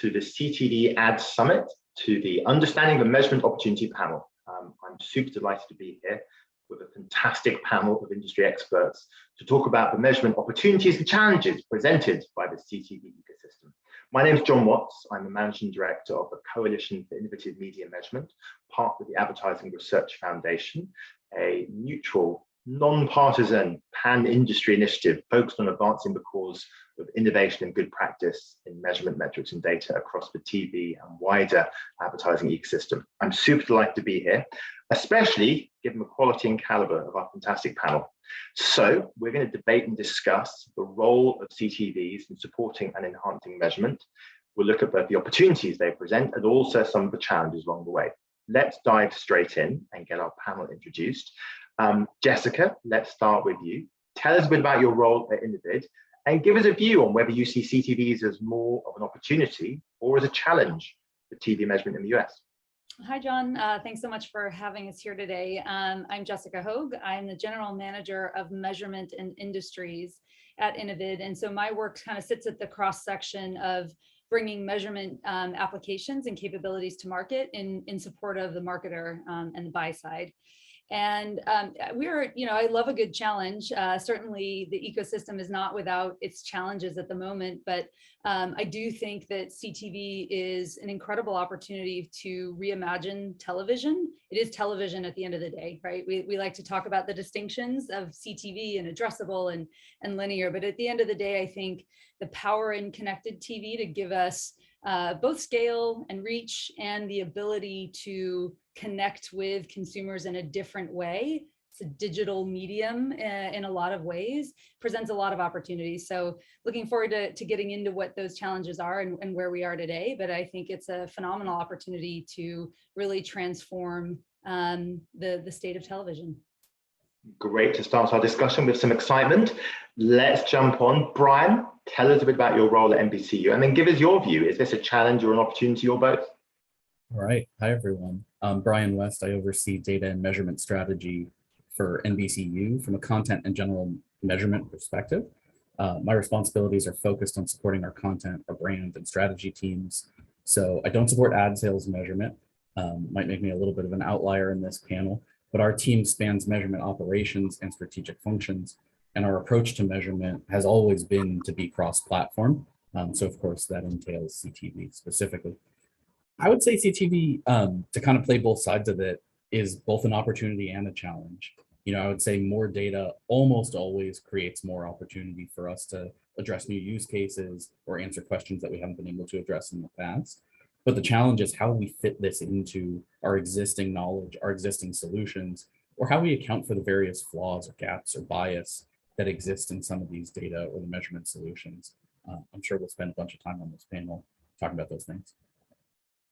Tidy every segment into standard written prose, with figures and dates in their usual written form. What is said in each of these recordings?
to the CTV Ads Summit, to the Understanding the Measurement Opportunity panel. I'm super delighted to be here with a fantastic panel of industry experts to talk about the measurement opportunities and challenges presented by the CTV ecosystem. My name is John Watts. I'm the Managing Director of the Coalition for Innovative Media Measurement, part of the Advertising Research Foundation, a neutral, non-partisan, pan-industry initiative focused on advancing the cause of innovation and good practice in measurement metrics and data across the TV and wider advertising ecosystem. I'm super delighted to be here, especially given the quality and caliber of our fantastic panel. So we're going to debate and discuss the role of CTVs in supporting and enhancing measurement. We'll look at both the opportunities they present and also some of the challenges along the way. Let's dive straight in and get our panel introduced. Jessica, let's start with you. Tell us a bit about your role at Innovid and give us a view on whether you see CTVs as more of an opportunity or as a challenge for TV measurement in the US. Hi, John. Thanks so much for having us here today. I'm Jessica Hogue. I'm the General Manager of Measurement and Industries at Innovid. And so my work kind of sits at the cross section of bringing measurement applications and capabilities to market in support of the marketer and the buy side. And I love a good challenge. Certainly the ecosystem is not without its challenges at the moment, but I do think that CTV is an incredible opportunity to reimagine television. It is television at the end of the day, right? We like to talk about the distinctions of CTV and addressable and linear, but at the end of the day, I think the power in connected TV to give us both scale and reach and the ability to connect with consumers in a different way. It's a digital medium in a lot of ways, presents a lot of opportunities. So looking forward to getting into what those challenges are and where we are today. But I think it's a phenomenal opportunity to really transform the state of television. Great to start our discussion with some excitement. Let's jump on. Brian, tell us a bit about your role at NBCU and then give us your view. Is this a challenge or an opportunity or both? All right. Hi, everyone. I'm Brian West. I oversee data and measurement strategy for NBCU from a content and general measurement perspective. My responsibilities are focused on supporting our content, our brand, and strategy teams. So I don't support ad sales measurement. Might make me a little bit of an outlier in this panel, but our team spans measurement operations and strategic functions. And our approach to measurement has always been to be cross-platform. So of course that entails CTV specifically. I would say CTV, to kind of play both sides of it, is both an opportunity and a challenge. I would say more data almost always creates more opportunity for us to address new use cases or answer questions that we haven't been able to address in the past. But the challenge is how we fit this into our existing knowledge, our existing solutions, or how we account for the various flaws or gaps or bias that exist in some of these data or the measurement solutions. I'm sure we'll spend a bunch of time on this panel talking about those things.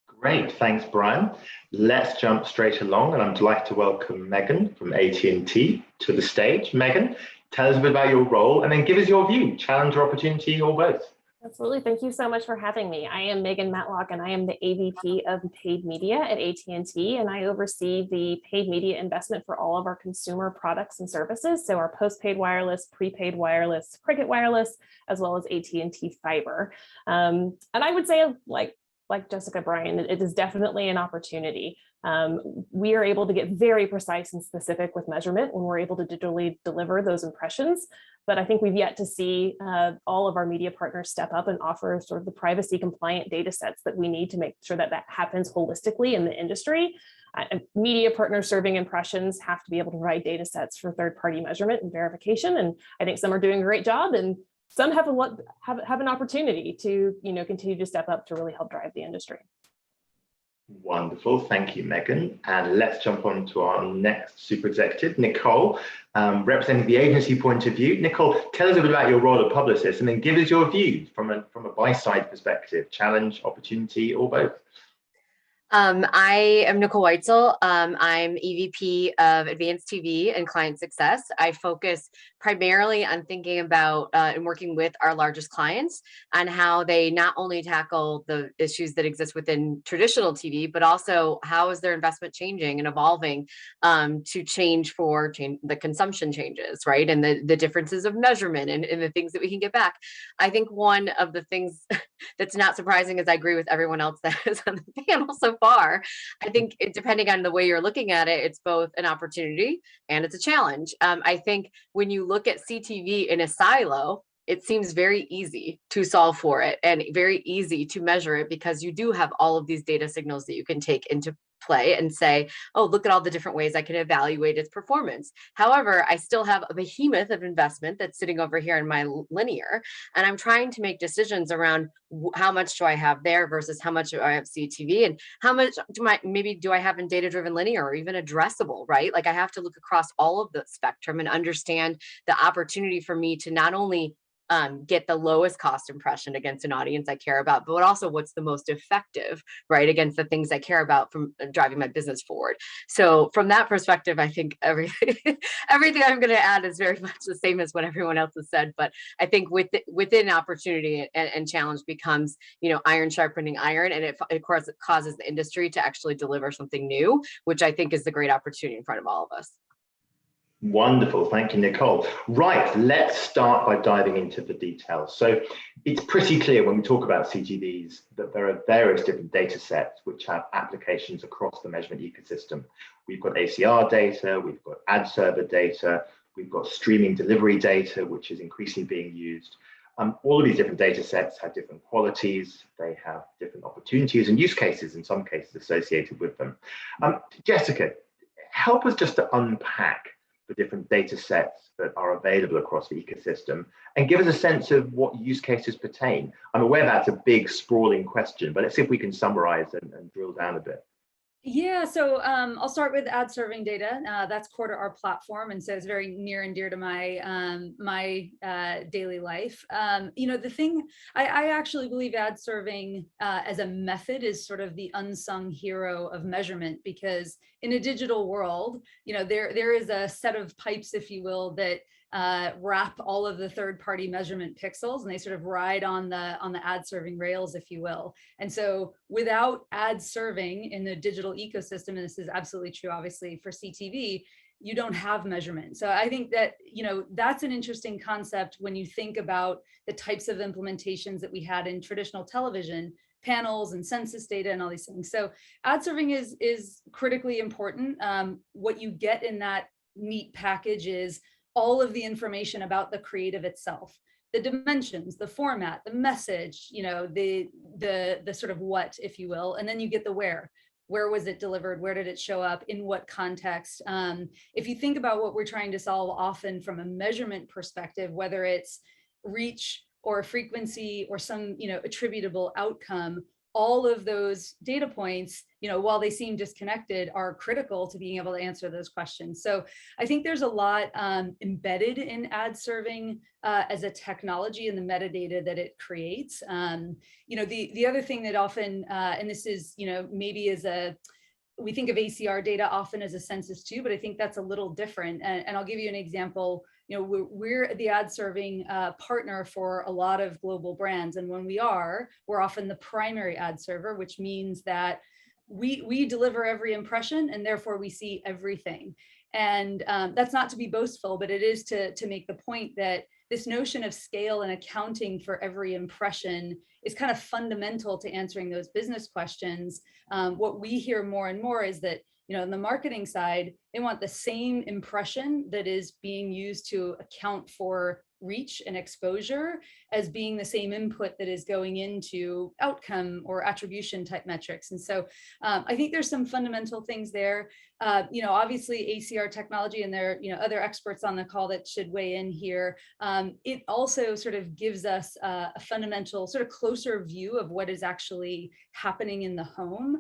Great, thanks, Brian. Let's jump straight along, and I'm delighted to welcome Megan from AT&T to the stage. Megan, tell us a bit about your role and then give us your view, challenge or opportunity or both. Absolutely. Thank you so much for having me. I am Megan Matlock, and I am the AVP of Paid Media at AT&T, and I oversee the paid media investment for all of our consumer products and services. So our postpaid wireless, prepaid wireless, Cricket Wireless, as well as AT&T Fiber. And I would say, like Jessica, Brian, it is definitely an opportunity. We are able to get very precise and specific with measurement when we're able to digitally deliver those impressions. But I think we've yet to see all of our media partners step up and offer sort of the privacy compliant data sets that we need to make sure that that happens holistically in the industry. Media partners serving impressions have to be able to provide data sets for third-party measurement and verification. And I think some are doing a great job, and some have an opportunity to continue to step up to really help drive the industry. Wonderful, thank you, Megan. And let's jump on to our next super executive, Nicole, representing the agency point of view. Nicole, tell us a bit about your role at Publicis and then give us your view from a buy-side perspective, challenge, opportunity, or both. I am Nicole Whitesel. I'm EVP of Advanced TV and Client Success. I focus primarily on thinking about and working with our largest clients on how they not only tackle the issues that exist within traditional TV, but also how is their investment changing and evolving to change for the consumption changes, right? And the differences of measurement and the things that we can get back. I think one of the things that's not surprising, as I agree with everyone else that is on the panel so far. I think depending on the way you're looking at it, it's both an opportunity and it's a challenge. I think when you look at CTV in a silo, it seems very easy to solve for it and very easy to measure it, because you do have all of these data signals that you can take into play and say, oh, look at all the different ways I can evaluate its performance. However, I still have a behemoth of investment that's sitting over here in my linear, and I'm trying to make decisions around how much do I have there versus how much do I have CTV, and how much do I have in data-driven linear, or even addressable, right? Like I have to look across all of the spectrum and understand the opportunity for me to not only get the lowest cost impression against an audience I care about, but also what's the most effective, right, against the things I care about from driving my business forward. So from that perspective, I think everything I'm going to add is very much the same as what everyone else has said. But I think within opportunity and challenge becomes, iron sharpening iron, and it of course it causes the industry to actually deliver something new, which I think is the great opportunity in front of all of us. Wonderful. Thank you, Nicole. Right, let's start by diving into the details. So it's pretty clear when we talk about CTVs that there are various different data sets which have applications across the measurement ecosystem. We've got ACR data, we've got ad server data, we've got streaming delivery data, which is increasingly being used. All of these different data sets have different qualities, they have different opportunities and use cases in some cases associated with them. Jessica, help us just to unpack the different data sets that are available across the ecosystem and give us a sense of what use cases pertain. I'm aware that's a big sprawling question, but let's see if we can summarize and drill down a bit. Yeah, so I'll start with ad serving data. That's core to our platform, and so it's very near and dear to my daily life. The thing I actually believe ad serving as a method is sort of the unsung hero of measurement, because in a digital world, there is a set of pipes, if you will, that wrap all of the third-party measurement pixels, and they sort of ride on the ad serving rails, if you will. And so without ad serving in the digital ecosystem, and this is absolutely true obviously for CTV, you don't have measurement. So I think that that's an interesting concept when you think about the types of implementations that we had in traditional television, panels and census data and all these things. So ad serving is critically important. What you get in that neat package is all of the information about the creative itself, the dimensions, the format, the message, the sort of what, if you will, and then you get the where. Where was it delivered? Where did it show up? In what context? If you think about what we're trying to solve often from a measurement perspective, whether it's reach or frequency or some attributable outcome, all of those data points, while they seem disconnected, are critical to being able to answer those questions. So I think there's a lot embedded in ad serving as a technology and the metadata that it creates. The other thing that often, and this is, maybe we think of ACR data often as a census too, but I think that's a little different. And I'll give you an example. We're the ad serving partner for a lot of global brands. And when we're often the primary ad server, which means that we deliver every impression and therefore we see everything. And that's not to be boastful, but it is to make the point that this notion of scale and accounting for every impression is kind of fundamental to answering those business questions. What we hear more and more is that, on the marketing side, they want the same impression that is being used to account for reach and exposure as being the same input that is going into outcome or attribution type metrics. And so I think there's some fundamental things there. Obviously ACR technology, and there are other experts on the call that should weigh in here. It also sort of gives us a fundamental sort of closer view of what is actually happening in the home.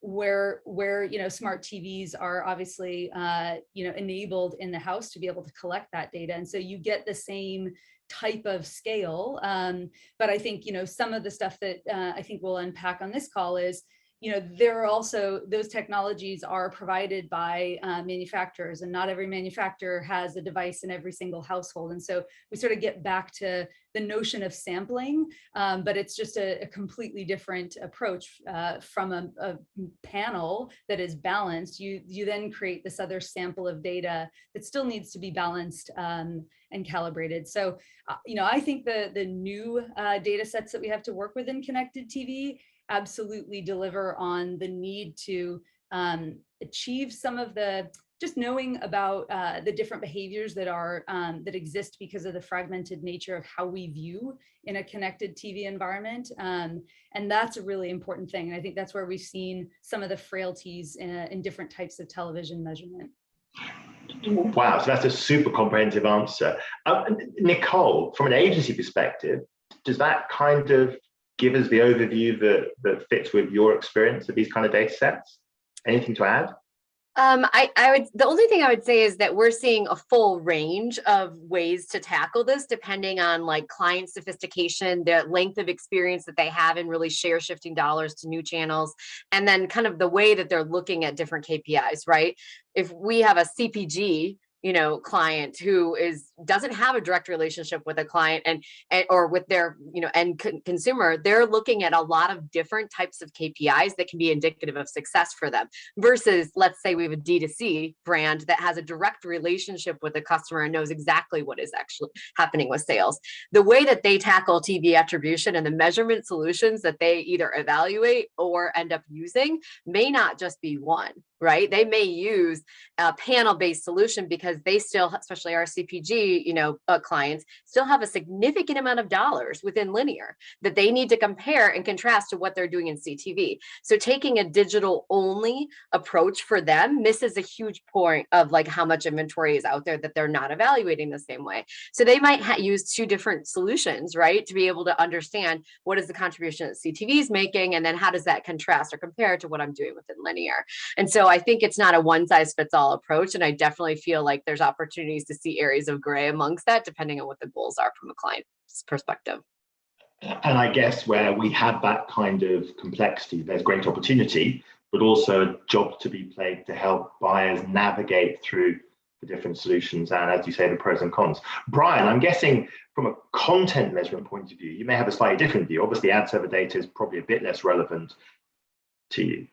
Where smart TVs are obviously enabled in the house to be able to collect that data, and so you get the same type of scale. But I think some of the stuff that I think we'll unpack on this call is there are also, those technologies are provided by manufacturers, and not every manufacturer has a device in every single household. And so we sort of get back to the notion of sampling, but it's just a completely different approach from a panel that is balanced. You then create this other sample of data that still needs to be balanced and calibrated. So, I think the new data sets that we have to work with in connected TV absolutely deliver on the need to achieve some of the, just knowing about the different behaviors that are that exist because of the fragmented nature of how we view in a connected TV environment. And that's a really important thing. And I think that's where we've seen some of the frailties in different types of television measurement. Wow, so that's a super comprehensive answer. Nicole, from an agency perspective, does that kind of give us the overview that fits with your experience of these kind of data sets? Anything to add? The only thing I would say is that we're seeing a full range of ways to tackle this, depending on like client sophistication, the length of experience that they have in really share shifting dollars to new channels, and then kind of the way that they're looking at different KPIs, right? If we have a CPG, client who doesn't have a direct relationship with a client and or with their, end consumer, they're looking at a lot of different types of KPIs that can be indicative of success for them. Versus, let's say we have a D2C brand that has a direct relationship with the customer and knows exactly what is actually happening with sales. The way that they tackle TV attribution and the measurement solutions that they either evaluate or end up using may not just be one, right? They may use a panel-based solution because they still, especially our CPG, clients, still have a significant amount of dollars within linear that they need to compare and contrast to what they're doing in CTV. So taking a digital-only approach for them misses a huge point of like how much inventory is out there that they're not evaluating the same way. So they might use two different solutions, right, to be able to understand what is the contribution that CTV is making, and then how does that contrast or compare to what I'm doing within linear. And so I think it's not a one-size-fits-all approach, and I definitely feel like there's opportunities to see areas of gray amongst that, depending on what the goals are from a client's perspective. And I guess where we have that kind of complexity, there's great opportunity, but also a job to be played to help buyers navigate through the different solutions and, as you say, the pros and cons. Brian, I'm guessing from a content measurement point of view, you may have a slightly different view. Obviously, ad server data is probably a bit less relevant to you.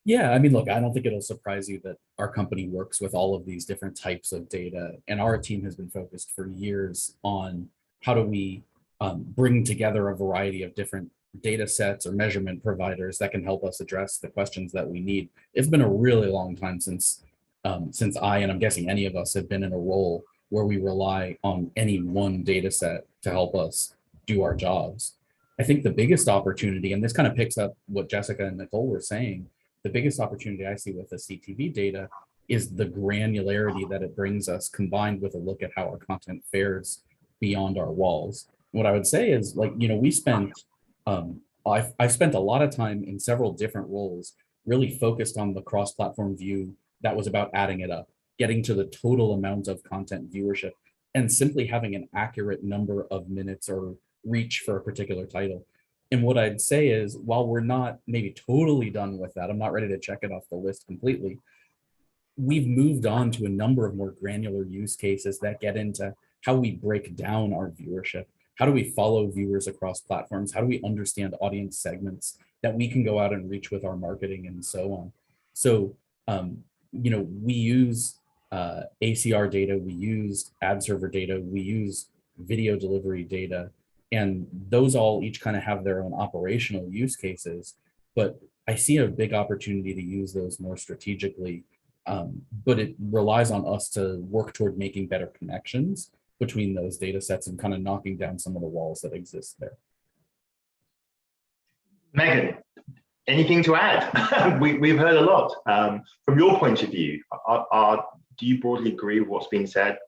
Yeah, I mean, look, I don't think it'll surprise you that our company works with all of these different types of data, and our team has been focused for years on how do we bring together a variety of different data sets or measurement providers that can help us address the questions that we need. It's been a really long time since I, and I'm guessing any of us, have been in a role where we rely on any one data set to help us do our jobs. I think the biggest opportunity, and this kind of picks up what Jessica and Nicole were saying, the biggest opportunity I see with the CTV data is the granularity that it brings us, combined with a look at how our content fares beyond our walls. What I would say is, like, we spent, I've spent a lot of time in several different roles, really focused on the cross-platform view that was about adding it up, getting to the total amount of content viewership, and simply having an accurate number of minutes or reach for a particular title. And what I'd say is, while we're not maybe totally done with that, I'm not ready to check it off the list completely, we've moved on to a number of more granular use cases that get into how we break down our viewership. How do we follow viewers across platforms? How do we understand audience segments that we can go out and reach with our marketing and so on? So, we use ACR data, we use ad server data, we use video delivery data, and those all each kind of have their own operational use cases, but I see a big opportunity to use those more strategically, but it relies on us to work toward making better connections between those data sets and kind of knocking down some of the walls that exist there. Megan, anything to add? We've heard a lot. From your point of view, do you broadly agree with what's been said?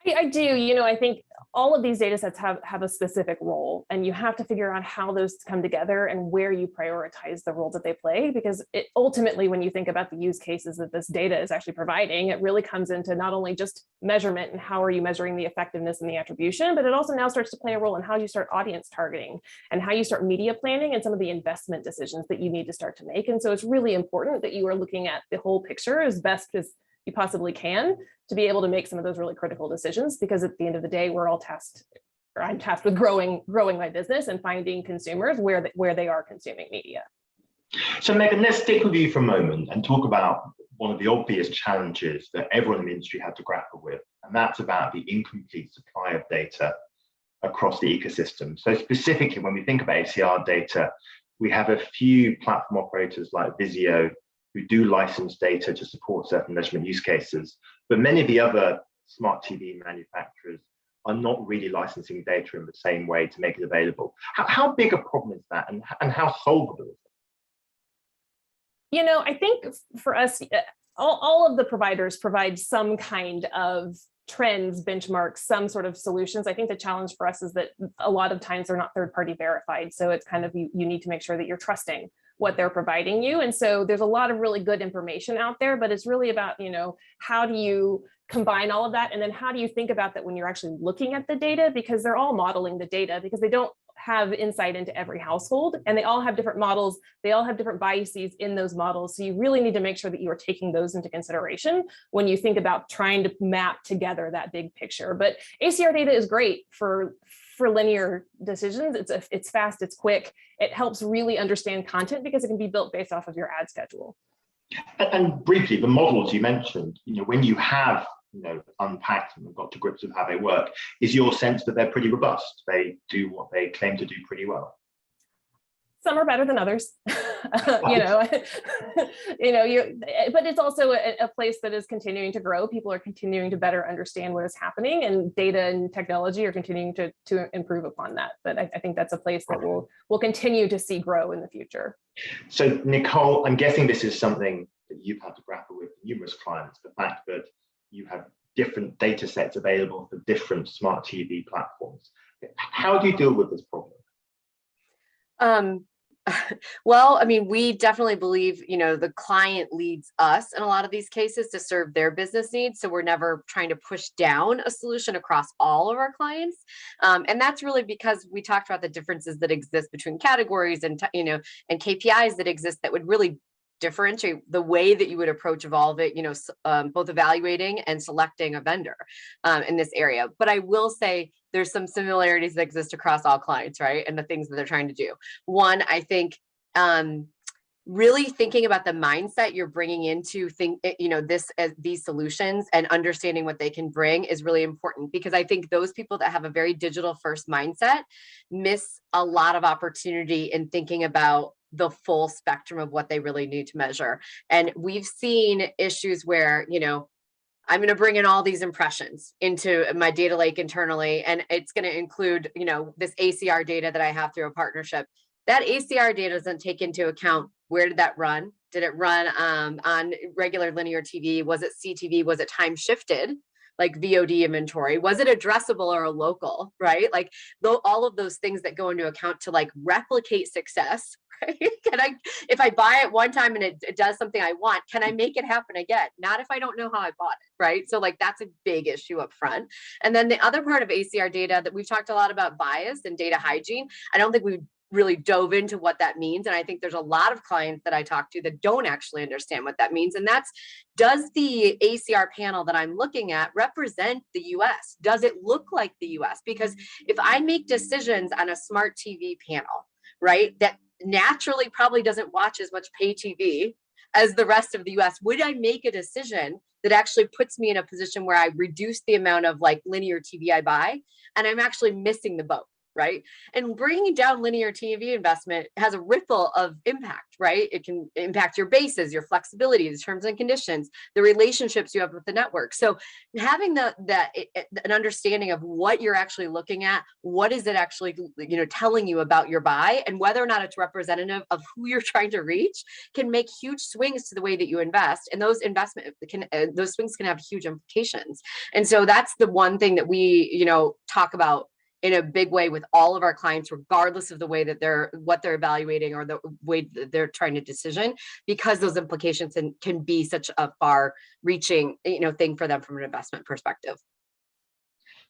I do, you know, I think all of these data sets have a specific role, and you have to figure out how those come together and where you prioritize the role that they play, because ultimately, when you think about the use cases that this data is actually providing, it really comes into not only just measurement and how are you measuring the effectiveness and the attribution, but it also now starts to play a role in how you start audience targeting and how you start media planning and some of the investment decisions that you need to start to make. And so it's really important that you are looking at the whole picture as best as you possibly can to be able to make some of those really critical decisions, because at the end of the day, we're all tasked, or I'm tasked with growing my business and finding consumers where they are consuming media. So Megan, let's stick with you for a moment and talk about one of the obvious challenges that everyone in the industry had to grapple with, and that's about the incomplete supply of data across the ecosystem. So specifically, when we think about ACR data, we have a few platform operators like Vizio who do license data to support certain measurement use cases, but many of the other smart TV manufacturers are not really licensing data in the same way to make it available. How big a problem is that, and how solvable is it? You know, I think for us, all of the providers provide some kind of trends, benchmarks, some sort of solutions. I think the challenge for us is that a lot of times they're not third-party verified. So it's kind of, you need to make sure that you're trusting what they're providing you. And so there's a lot of really good information out there, but it's really about, you know, how do you combine all of that? And then how do you think about that when you're actually looking at the data? Because they're all modeling the data, because they don't have insight into every household, and they all have different models. They all have different biases in those models. So you really need to make sure that you are taking those into consideration when you think about trying to map together that big picture. But ACR data is great for linear decisions. It's fast, it's quick. It helps really understand content because it can be built based off of your ad schedule. And briefly, the models you mentioned, you know, when you have, you know, unpacked and got to grips with how they work, is your sense that they're pretty robust? They do what they claim to do pretty well? Some are better than others, but it's also a place that is continuing to grow. People are continuing to better understand what is happening, and data and technology are continuing to improve upon that. But I think that's a place that we'll continue to see grow in the future. So Nicole, I'm guessing this is something that you've had to grapple with numerous clients, the fact that you have different data sets available for different smart TV platforms. How do you deal with this problem? Well, I mean, we definitely believe, you know, the client leads us in a lot of these cases to serve their business needs. So we're never trying to push down a solution across all of our clients. And that's really because we talked about the differences that exist between categories and, you know, and KPIs that exist that would really differentiate the way that you would approach Evolve it, you know, both evaluating and selecting a vendor in this area. But I will say there's some similarities that exist across all clients, right? And the things that they're trying to do. One, I think really thinking about the mindset you're bringing into these solutions and understanding what they can bring is really important, because I think those people that have a very digital first mindset miss a lot of opportunity in thinking about the full spectrum of what they really need to measure. And we've seen issues where, you know, I'm going to bring in all these impressions into my data lake internally, and it's going to include, you know, this ACR data that I have through a partnership. That ACR data doesn't take into account, where did that run? Did it run on regular linear TV? Was it CTV? Was it time shifted? Like VOD inventory? Was it addressable or a local, right? Like all of those things that go into account to like replicate success, right? If I buy it one time and it does something I want, can I make it happen again? Not if I don't know how I bought it, right? So like that's a big issue up front. And then the other part of ACR data that we've talked a lot about, bias and data hygiene. I don't think we've really dove into what that means. And I think there's a lot of clients that I talk to that don't actually understand what that means. And that's, does the ACR panel that I'm looking at represent the US? Does it look like the US? Because if I make decisions on a smart TV panel, right, that naturally probably doesn't watch as much pay TV as the rest of the US, would I make a decision that actually puts me in a position where I reduce the amount of like linear TV I buy, and I'm actually missing the boat? right? And bringing down linear TV investment has a ripple of impact, right? It can impact your bases, your flexibility, the terms and conditions, the relationships you have with the network. So having an understanding of what you're actually looking at, what is it actually, telling you about your buy, and whether or not it's representative of who you're trying to reach, can make huge swings to the way that you invest. And those those swings can have huge implications. And so that's the one thing that we, talk about in a big way with all of our clients, regardless of the way that what they're evaluating or the way that they're trying to decision, because those implications can be such a far reaching, thing for them from an investment perspective.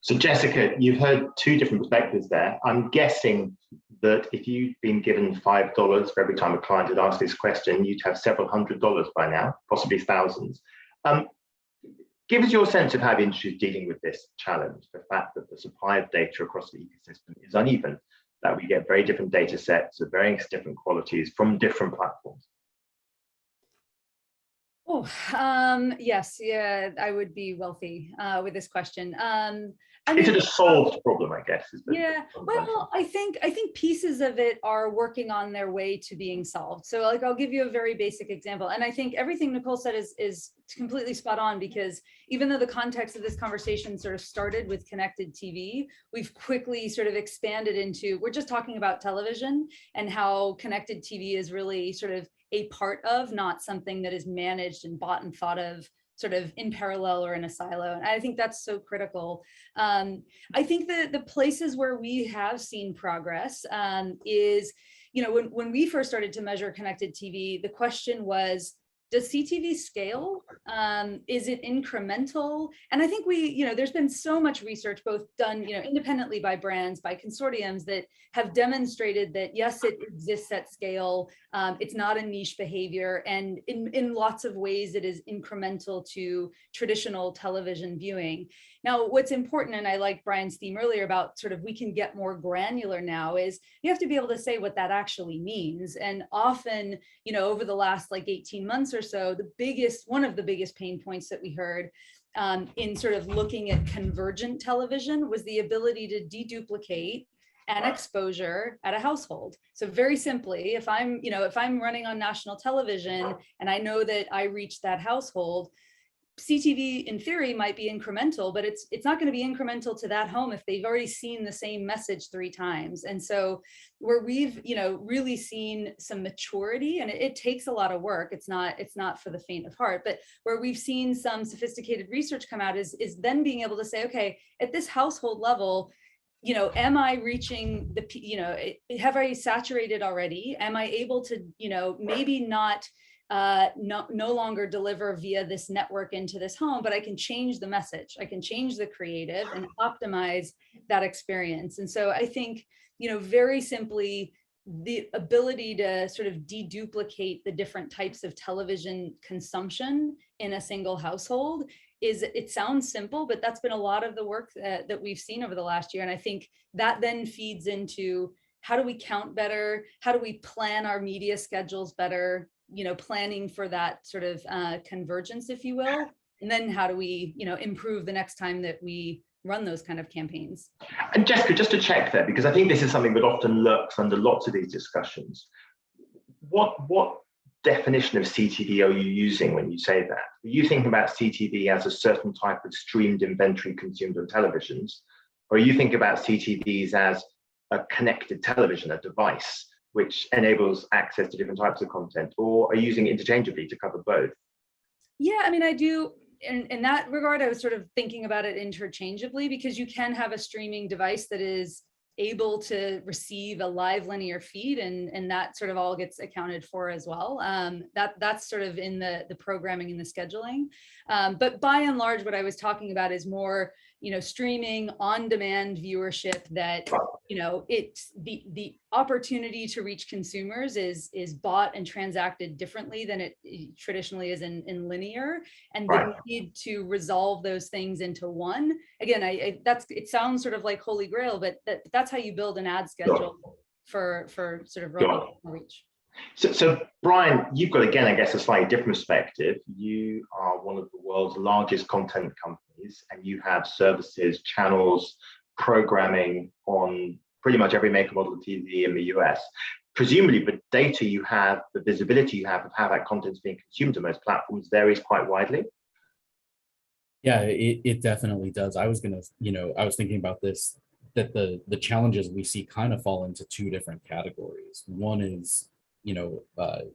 So Jessica, you've heard two different perspectives there. I'm guessing that if you'd been given $5 for every time a client had asked this question, you'd have several $100s by now, possibly thousands. Give us your sense of how the industry is dealing with this challenge, the fact that the supply of data across the ecosystem is uneven, that we get very different data sets of various different qualities from different platforms. Oh, yes, yeah, I would be wealthy with this question. Is it a solved problem, I guess? Yeah, well, I think pieces of it are working on their way to being solved. So like, I'll give you a very basic example. And I think everything Nicole said is completely spot on, because even though the context of this conversation sort of started with connected TV, we've quickly sort of expanded into, we're just talking about television and how connected TV is really sort of a part of, not something that is managed and bought and thought of sort of in parallel or in a silo. And I think that's so critical. I think that the places where we have seen progress is, when we first started to measure connected TV, the question was, does CTV scale? Is it incremental? And I think there's been so much research, both done, independently by brands, by consortiums, that have demonstrated that yes, it exists at scale. It's not a niche behavior, and in lots of ways, it is incremental to traditional television viewing. Now, what's important, and I like Brian's theme earlier about sort of we can get more granular now, is you have to be able to say what that actually means. And often, over the last like 18 months or so, one of the biggest pain points that we heard in sort of looking at convergent television was the ability to deduplicate an exposure at a household. So very simply, if I'm running on national television and I know that I reached that household, CTV in theory might be incremental, but it's not going to be incremental to that home if they've already seen the same message 3 times. And so where we've really seen some maturity, and it takes a lot of work, it's not for the faint of heart, but where we've seen some sophisticated research come out is then being able to say, okay, at this household level, am I reaching have I saturated already? Am I able to, maybe not no longer deliver via this network into this home, but I can change the message, I can change the creative and optimize that experience. And so I think, very simply, the ability to sort of deduplicate the different types of television consumption in a single household it sounds simple, but that's been a lot of the work that we've seen over the last year. And I think that then feeds into, how do we count better? How do we plan our media schedules better? Planning for that sort of convergence, if you will. And then how do we, improve the next time that we run those kind of campaigns? And Jessica, just to check there, because I think this is something that often lurks under lots of these discussions. What definition of CTV are you using when you say that? Are you thinking about CTV as a certain type of streamed inventory consumed on televisions? Or are you thinking about CTVs as a connected television, a device, which enables access to different types of content? Or are you using it interchangeably to cover both? Yeah, I mean, I do. In that regard, I was sort of thinking about it interchangeably, because you can have a streaming device that is able to receive a live linear feed, and that sort of all gets accounted for as well. That's sort of in the programming and the scheduling. But by and large, what I was talking about is more, streaming on-demand viewership that, it's the opportunity to reach consumers is bought and transacted differently than it traditionally is in linear, and the need to resolve those things into one. Again, it sounds sort of like Holy Grail, but that's how you build an ad schedule for sort of robust reach. So Brian, you've got, again, I guess, a slightly different perspective. You are one of the world's largest content companies, and you have services, channels, programming on pretty much every make and model of TV in the US. Presumably the data you have, the visibility you have of how that content is being consumed on those platforms varies quite widely. Yeah, it definitely does. I was thinking about this, that the challenges we see kind of fall into two different categories. One is,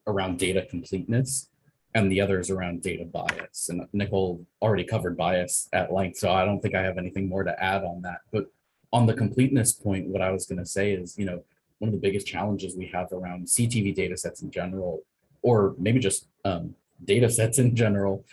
around data completeness, and the other is around data bias. And Nicole already covered bias at length, so I don't think I have anything more to add on that. But on the completeness point, what I was going to say is, one of the biggest challenges we have around CTV data sets in general, or maybe just data sets in general,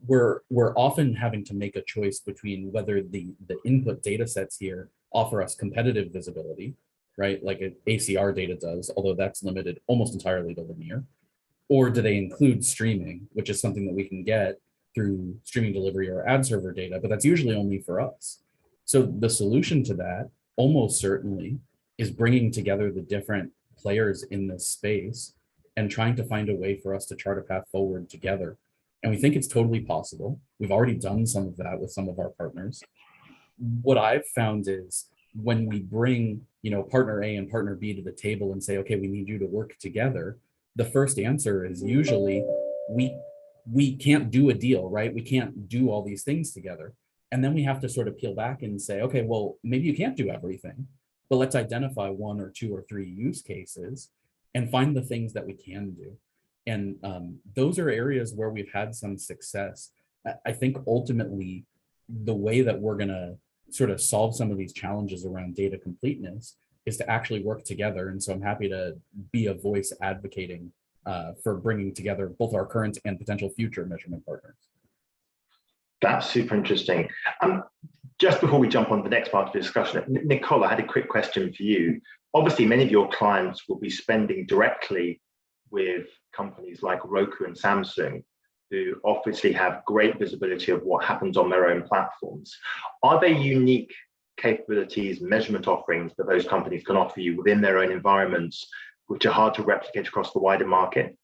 we're often having to make a choice between whether the input data sets here offer us competitive visibility, right? Like ACR data does, although that's limited almost entirely to linear, or do they include streaming, which is something that we can get through streaming delivery or ad server data, but that's usually only for us. So the solution to that almost certainly is bringing together the different players in this space and trying to find a way for us to chart a path forward together. And we think it's totally possible. We've already done some of that with some of our partners. What I've found is when we bring, partner A and partner B to the table and say, okay, we need you to work together, the first answer is usually we can't do a deal, right? We can't do all these things together. And then we have to sort of peel back and say, okay, well, maybe you can't do everything, but let's identify 1 or 2 or 3 use cases and find the things that we can do. And those are areas where we've had some success. I think ultimately the way that we're going to sort of solve some of these challenges around data completeness is to actually work together. And so I'm happy to be a voice advocating for bringing together both our current and potential future measurement partners. That's super interesting. Just before we jump on the next part of the discussion, Nicole, I had a quick question for you. Obviously, many of your clients will be spending directly with companies like Roku and Samsung, who obviously have great visibility of what happens on their own platforms. Are there unique capabilities, measurement offerings that those companies can offer you within their own environments, which are hard to replicate across the wider market?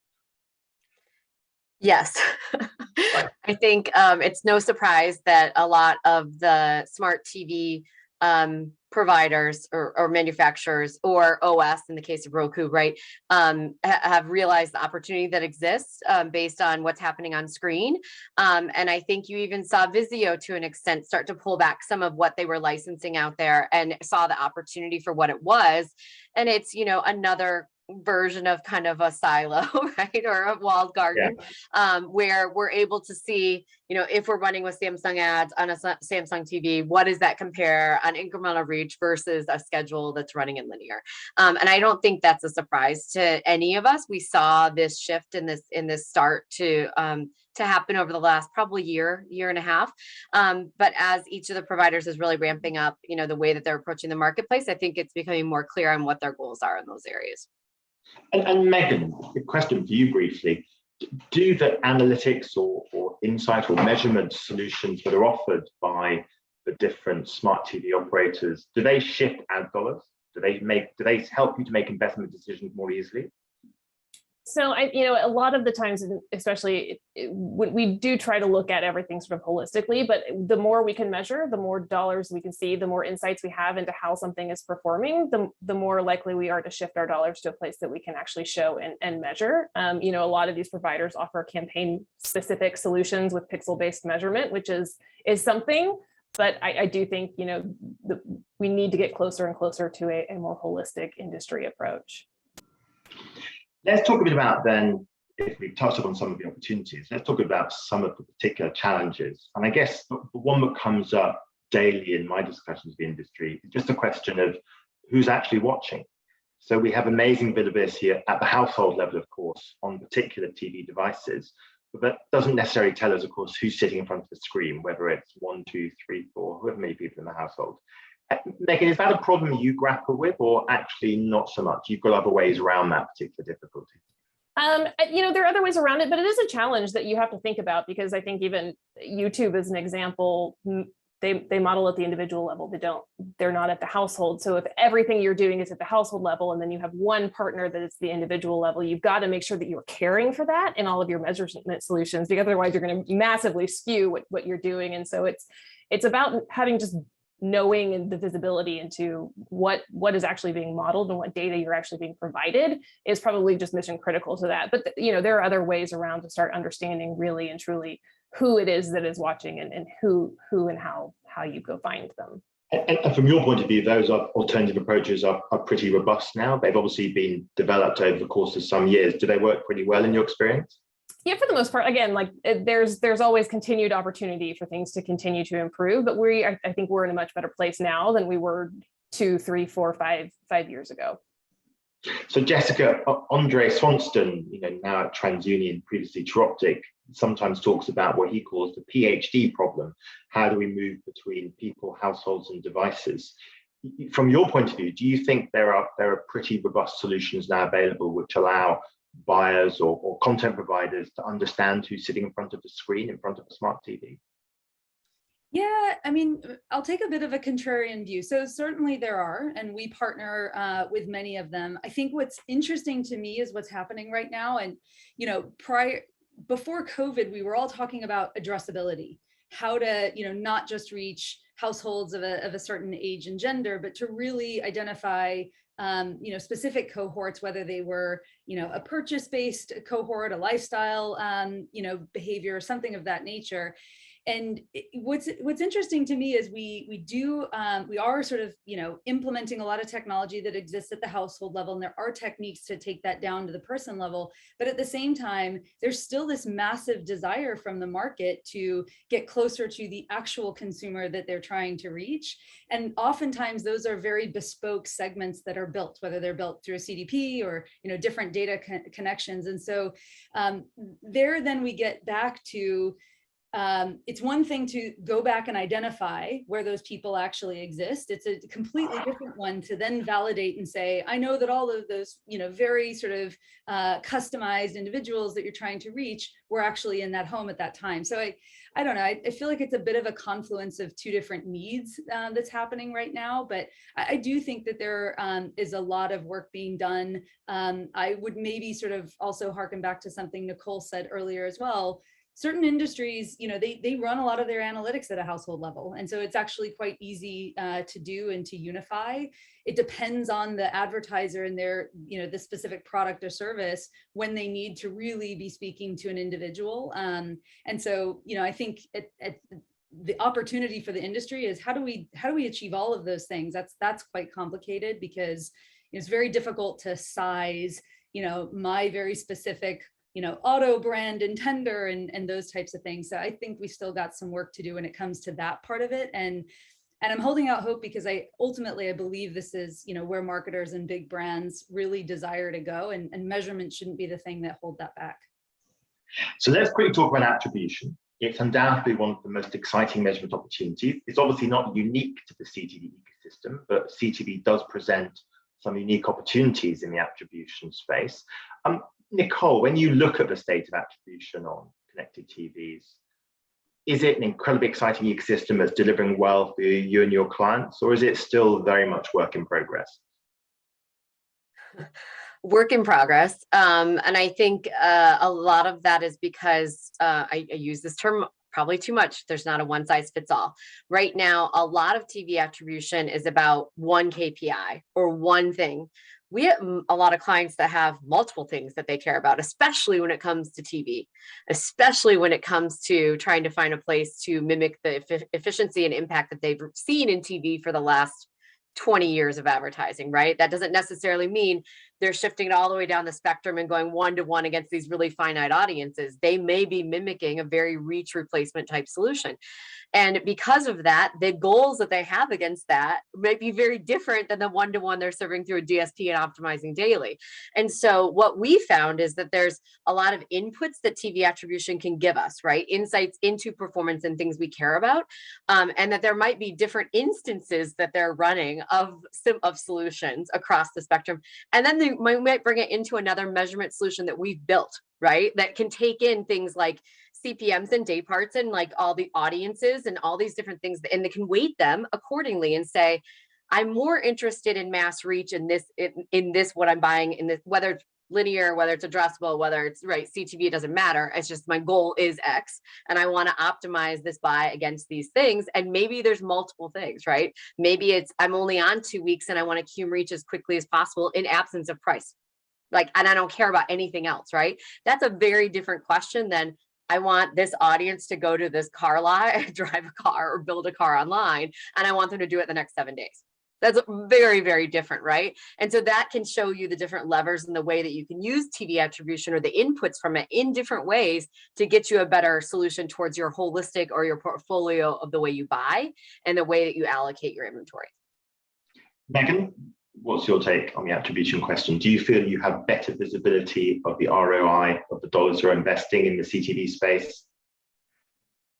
Yes. Right. I think it's no surprise that a lot of the smart TV providers or manufacturers, or OS in the case of Roku, right, have realized the opportunity that exists based on what's happening on screen. And I think you even saw Vizio to an extent start to pull back some of what they were licensing out there and saw the opportunity for what it was. And it's, another version of kind of a silo, right, or a walled garden, where we're able to see, if we're running with Samsung ads on a Samsung TV, what does that compare on incremental reach versus a schedule that's running in linear? And I don't think that's a surprise to any of us. We saw this shift in this start to happen over the last probably year and a half. But as each of the providers is really ramping up, the way that they're approaching the marketplace, I think it's becoming more clear on what their goals are in those areas. And Megan, a question for you briefly. Do the analytics or insight or measurement solutions that are offered by the different smart TV operators, do they shift ad dollars? Do they help you to make investment decisions more easily? So a lot of the times, especially we do try to look at everything sort of holistically, but the more we can measure, the more dollars we can see, the more insights we have into how something is performing, the more likely we are to shift our dollars to a place that we can actually show and measure. A lot of these providers offer campaign specific solutions with pixel-based measurement, which is something, but I do think, we need to get closer and closer to a more holistic industry approach. Let's talk a bit about then, if we touched upon some of the opportunities, let's talk about some of the particular challenges. And I guess the one that comes up daily in my discussions with the industry is just a question of who's actually watching. So we have amazing visibility at the household level, of course, on particular TV devices, but that doesn't necessarily tell us, of course, who's sitting in front of the screen, whether it's 1, 2, 3, 4, however many people in the household. Megan, is that a problem you grapple with, or actually not so much? You've got other ways around that particular difficulty. There are other ways around it, but it is a challenge that you have to think about, because I think even YouTube is an example. They model at the individual level. They're not at the household. So if everything you're doing is at the household level, and then you have one partner that is the individual level, you've got to make sure that you're caring for that in all of your measurement solutions, because otherwise you're going to massively skew what you're doing. And so it's about having just knowing and the visibility into what is actually being modeled and what data you're actually being provided is probably just mission critical to that. But there are other ways around to start understanding really and truly who it is that is watching and who and how you go find them. And from your point of view, those alternative approaches are pretty robust now. They've obviously been developed over the course of some years. Do they work pretty well in your experience? Yeah, for the most part. Again, like there's always continued opportunity for things to continue to improve, but I think we're in a much better place now than we were 2, 3, 4, 5 years ago. So Jessica, Andre Swanston, now at TransUnion, previously Troptic, sometimes talks about what he calls the PhD problem. How do we move between people, households, and devices? From your point of view, do you think there are pretty robust solutions now available which allow buyers or content providers to understand who's sitting in front of the screen, in front of a smart TV? Yeah, I mean, I'll take a bit of a contrarian view. So certainly there are, and we partner with many of them. I think what's interesting to me is what's happening right now. And, before COVID, we were all talking about addressability, how to, not just reach households of a certain age and gender, but to really identify specific cohorts, whether they were, a purchase-based cohort, a lifestyle, behavior, something of that nature. And what's interesting to me is we are sort of, implementing a lot of technology that exists at the household level, and there are techniques to take that down to the person level. But at the same time, there's still this massive desire from the market to get closer to the actual consumer that they're trying to reach. And oftentimes those are very bespoke segments that are built, whether they're built through a CDP or, different data connections. And so then we get back to, it's one thing to go back and identify where those people actually exist. It's a completely different one to then validate and say, I know that all of those, very sort of customized individuals that you're trying to reach were actually in that home at that time. So I don't know, I feel like it's a bit of a confluence of two different needs that's happening right now, but I do think that there is a lot of work being done. I would maybe sort of also harken back to something Nicole said earlier as well. Certain industries, they run a lot of their analytics at a household level. And so it's actually quite easy to do and to unify. It depends on the advertiser and their, the specific product or service when they need to really be speaking to an individual. And so, I think the opportunity for the industry is how do we achieve all of those things? That's quite complicated because it's very difficult to size, my very specific auto brand intender and those types of things. So I think we still got some work to do when it comes to that part of it. And I'm holding out hope because I believe this is, where marketers and big brands really desire to go, and measurement shouldn't be the thing that hold that back. So let's quickly talk about attribution. It's undoubtedly one of the most exciting measurement opportunities. It's obviously not unique to the CTV ecosystem, but CTV does present some unique opportunities in the attribution space. Nicole, when you look at the state of attribution on connected TVs, is it an incredibly exciting ecosystem that's delivering well for you and your clients, or is it still very much work in progress? Work in progress. And I think a lot of that is because I use this term probably too much. There's not a one size fits all. Right now, a lot of TV attribution is about one KPI or one thing. We have a lot of clients that have multiple things that they care about, especially when it comes to TV, especially when it comes to trying to find a place to mimic the efficiency and impact that they've seen in TV for the last 20 years of advertising, right? That doesn't necessarily mean they're shifting it all the way down the spectrum and going one-to-one against these really finite audiences. They may be mimicking a very reach replacement type solution. And because of that, the goals that they have against that might be very different than the one-to-one they're serving through a DSP and optimizing daily. And so what we found is that there's a lot of inputs that TV attribution can give us, right? Insights into performance and things we care about. And that there might be different instances that they're running of solutions across the spectrum. And then we might bring it into another measurement solution that we've built, right? That can take in things like CPMs and day parts and like all the audiences and all these different things, and they can weight them accordingly and say, I'm more interested in mass reach in this, what I'm buying in this, whether linear, whether it's addressable, whether it's right CTV, it doesn't matter. It's just my goal is X, and I want to optimize this buy against these things. And maybe there's multiple things, right? Maybe it's I'm only on 2 weeks and I want to cum reach as quickly as possible in absence of price, like, and I don't care about anything else, right? That's a very different question than I want this audience to go to this car lot, drive a car or build a car online, and I want them to do it the next 7 days. That's very, very different, right? And so that can show you the different levers and the way that you can use TV attribution or the inputs from it in different ways to get you a better solution towards your holistic or your portfolio of the way you buy and the way that you allocate your inventory. Megan, what's your take on the attribution question? Do you feel you have better visibility of the ROI of the dollars you're investing in the CTV space?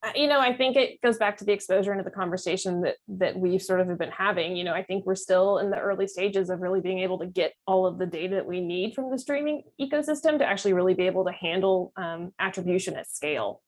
I think it goes back to the exposure into the conversation that we've sort of been having. I think we're still in the early stages of really being able to get all of the data that we need from the streaming ecosystem to actually really be able to handle attribution at scale.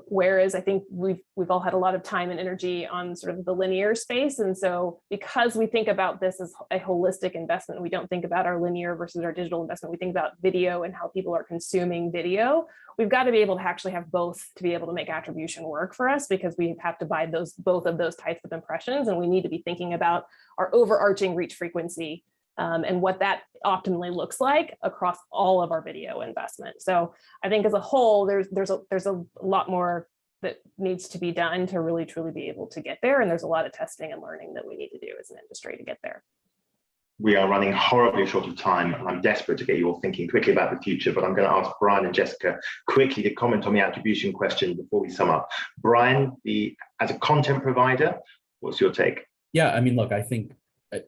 Whereas I think we've all had a lot of time and energy on sort of the linear space. And so because we think about this as a holistic investment, we don't think about our linear versus our digital investment. We think about video and how people are consuming video. We've got to be able to actually have both to be able to make attribution work for us, because we have to buy both of those types of impressions. And we need to be thinking about our overarching reach frequency and what that optimally looks like across all of our video investment. So I think as a whole, there's a lot more that needs to be done to really truly be able to get there. And there's a lot of testing and learning that we need to do as an industry to get there. We are running horribly short of time, and I'm desperate to get you all thinking quickly about the future, but I'm going to ask Brian and Jessica quickly to comment on the attribution question before we sum up. Brian, as a content provider, what's your take? Yeah, I mean, look, I think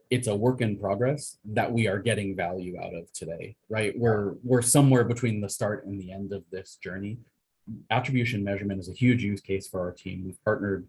it's a work in progress that we are getting value out of today, right? We're somewhere between the start and the end of this journey. Attribution measurement is a huge use case for our team. We've partnered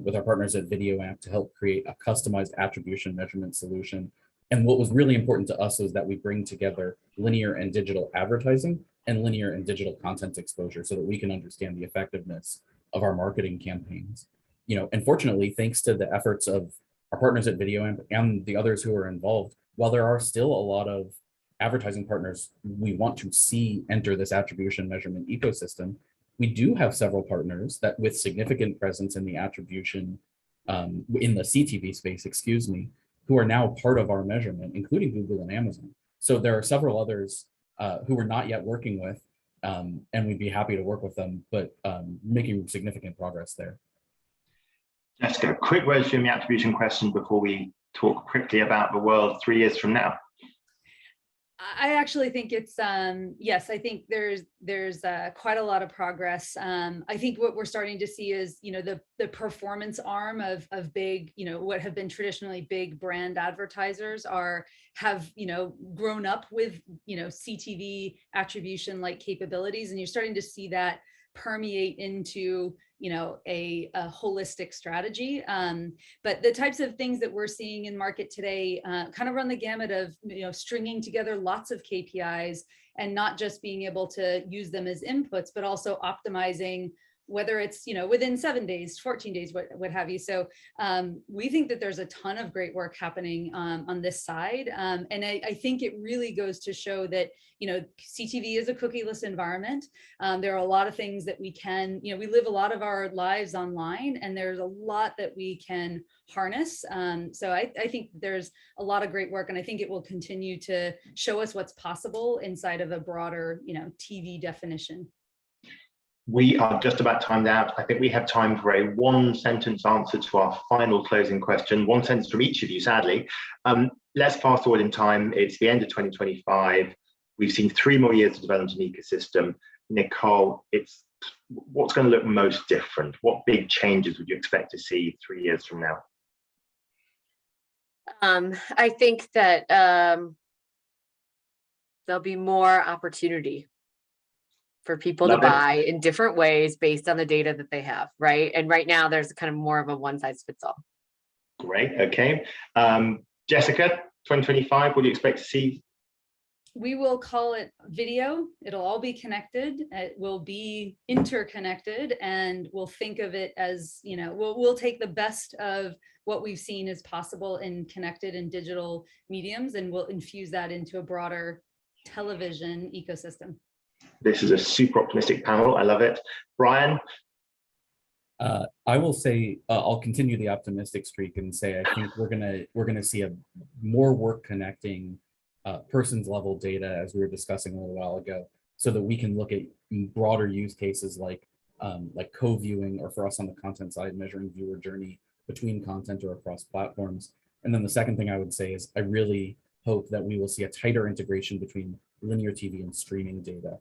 with our partners at VideoAmp to help create a customized attribution measurement solution. And what was really important to us is that we bring together linear and digital advertising and linear and digital content exposure so that we can understand the effectiveness of our marketing campaigns. And fortunately, thanks to the efforts of our partners at VideoAmp and the others who are involved, while there are still a lot of advertising partners we want to see enter this attribution measurement ecosystem, we do have several partners that with significant presence in the attribution, in the CTV space, who are now part of our measurement, including Google and Amazon. So there are several others who we're not yet working with, and we'd be happy to work with them, but making significant progress there. Jessica, quick words from the attribution question before we talk quickly about the world 3 years from now. I actually think it's, yes, I think there's quite a lot of progress. I think what we're starting to see is, the performance arm of big, what have been traditionally big brand advertisers have grown up with, CTV attribution like capabilities. And you're starting to see that permeate into a holistic strategy. But the types of things that we're seeing in market today kind of run the gamut of stringing together lots of KPIs and not just being able to use them as inputs, but also optimizing whether it's within 7 days, 14 days, what have you. So we think that there's a ton of great work happening on this side. And I think it really goes to show that CTV is a cookieless environment. There are a lot of things that we can, we live a lot of our lives online, and there's a lot that we can harness. So I think there's a lot of great work, and I think it will continue to show us what's possible inside of a broader TV definition. We are just about timed out. I think we have time for a one-sentence answer to our final closing question. One sentence from each of you, sadly. Let's fast forward in time. It's the end of 2025. We've seen 3 more years of development in ecosystem. Nicole, what's going to look most different? What big changes would you expect to see 3 years from now? I think that there'll be more opportunity for people to buy in different ways based on the data that they have, right? And right now there's kind of more of a one size fits all. Great, okay. Jessica, 2025, what do you expect to see? We will call it video. It'll all be connected. It will be interconnected, and we'll think of it as, we'll take the best of what we've seen as possible in connected and digital mediums, and we'll infuse that into a broader television ecosystem. This is a super optimistic panel. I love it. Brian? I will say, I'll continue the optimistic streak and say, I think we're gonna see more work connecting persons level data, as we were discussing a little while ago, so that we can look at broader use cases like co-viewing, or for us on the content side, measuring viewer journey between content or across platforms. And then the second thing I would say is I really hope that we will see a tighter integration between linear TV and streaming data.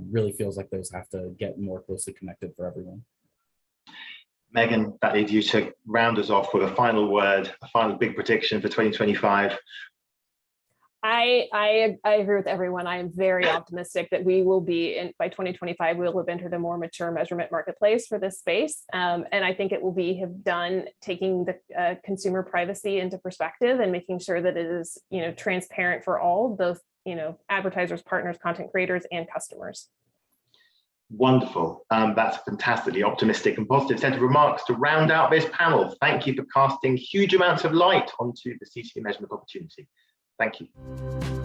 Really feels like those have to get more closely connected for everyone. Megan, that leaves you to round us off with a final word, a final big prediction for 2025. I agree with everyone. I am very optimistic that we will be by 2025, we will have entered a more mature measurement marketplace for this space. And I think it will have done taking the consumer privacy into perspective and making sure that it is, transparent for all, both, advertisers, partners, content creators, and customers. Wonderful. That's a fantastically optimistic and positive set of remarks to round out this panel. Thank you for casting huge amounts of light onto the CTV measurement opportunity. Thank you.